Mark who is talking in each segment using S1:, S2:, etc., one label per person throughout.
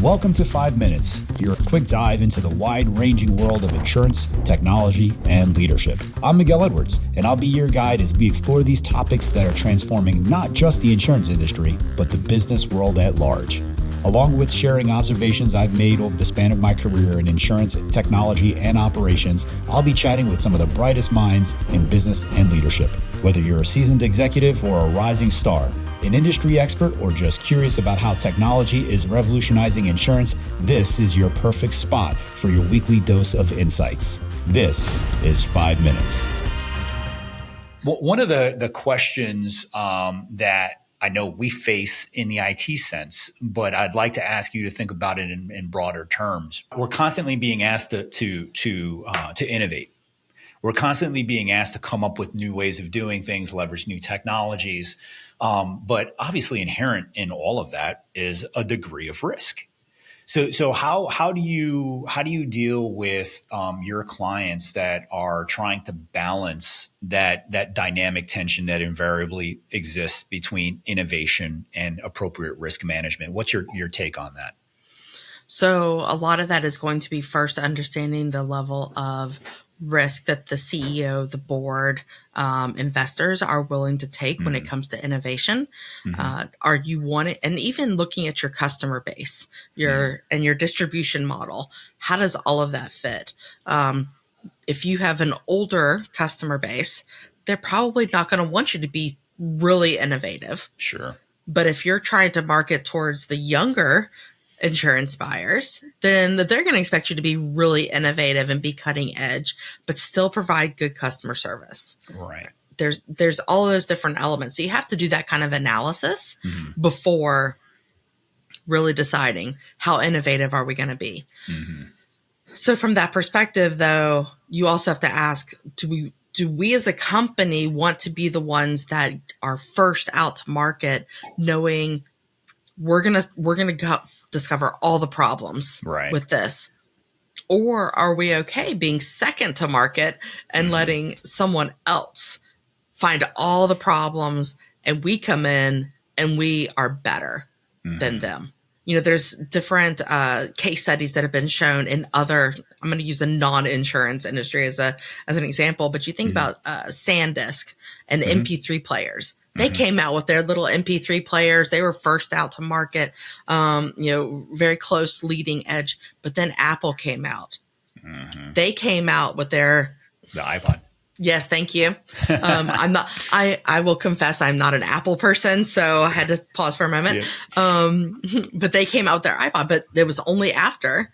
S1: Welcome to 5 Minutes, your quick dive into the wide-ranging world of insurance, technology, and leadership. I'm Miguel Edwards, and I'll be your guide as we explore these topics that are transforming not just the insurance industry, but the business world at large. Along with sharing observations I've made over the span of my career in insurance, technology, and operations, I'll be chatting with some of the brightest minds in business and leadership. Whether you're a seasoned executive or a rising star, an industry expert, or just curious about how technology is revolutionizing insurance, this is your perfect spot for your weekly dose of insights. This is 5 Minutes. Well, one of the questions that I know we face in the IT sense, but I'd like to ask you to think about it in broader terms. We're constantly being asked to innovate. We're constantly being asked to come up with new ways of doing things, leverage new technologies. But obviously inherent in all of that is a degree of risk. So how do you deal with your clients that are trying to balance that dynamic tension that invariably exists between innovation and appropriate risk management? What's your take on that?
S2: So a lot of that is going to be first understanding the level of risk that the CEO, the board, investors are willing to take when it comes to innovation. Are you wanting, and even looking at your customer base, and your distribution model, how does all of that fit? If you have an older customer base, they're probably not going to want you to be really innovative.
S1: Sure.
S2: But if you're trying to market towards the younger insurance buyers, then they're going to expect you to be really innovative and be cutting edge, but still provide good customer service.
S1: Right.
S2: There's all those different elements. So you have to do that kind of analysis before really deciding how innovative are we going to be. So from that perspective, though, you also have to ask, do we as a company want to be the ones that are first out to market, knowing we're gonna discover all the problems with this? Or are we okay being second to market and letting someone else find all the problems, and we come in and we are better than them? You know, there's different case studies that have been shown in other, I'm going to use a non-insurance industry as an example, but you think about SanDisk and MP3 players. They came out with their little MP3 players. They were first out to market, very close leading edge. But then Apple came out. They came out with the
S1: iPod.
S2: Yes, thank you. I will confess I'm not an Apple person, so I had to pause for a moment. Yeah. But they came out with their iPod, but it was only after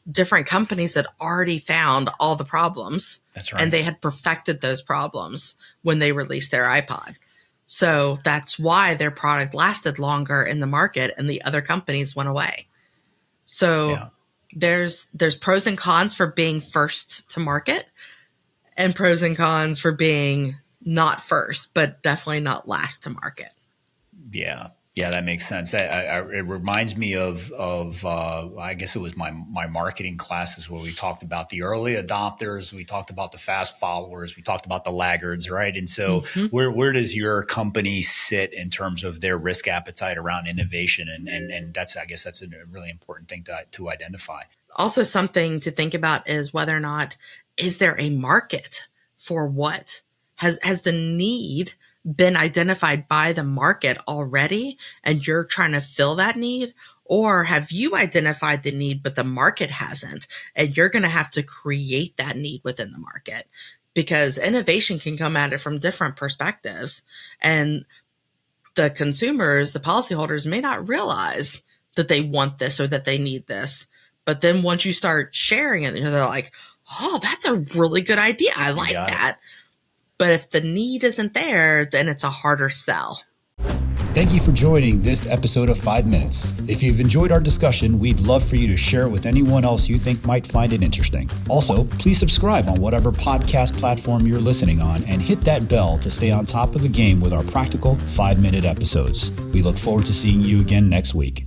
S2: different companies had already found all the problems.
S1: That's right.
S2: And they had perfected those problems when they released their iPod. So that's why their product lasted longer in the market and the other companies went away. So there's pros and cons for being first to market, and pros and cons for being not first, but definitely not last to market.
S1: Yeah, that makes sense. It reminds me of I guess it was my marketing classes where we talked about the early adopters, we talked about the fast followers, we talked about the laggards, right? And so where does your company sit in terms of their risk appetite around innovation? And that's, I guess that's a really important thing to identify.
S2: Also, something to think about is whether or not, is there a market for what? Has the need been identified by the market already and you're trying to fill that need? Or have you identified the need, but the market hasn't, and you're going to have to create that need within the market? Because innovation can come at it from different perspectives, and the consumers, the policyholders may not realize that they want this or that they need this. But then once you start sharing it, they're like, oh, that's a really good idea. I like that. But if the need isn't there, then it's a harder sell.
S1: Thank you for joining this episode of 5 Minutes. If you've enjoyed our discussion, we'd love for you to share it with anyone else you think might find it interesting. Also, please subscribe on whatever podcast platform you're listening on and hit that bell to stay on top of the game with our practical 5-minute episodes. We look forward to seeing you again next week.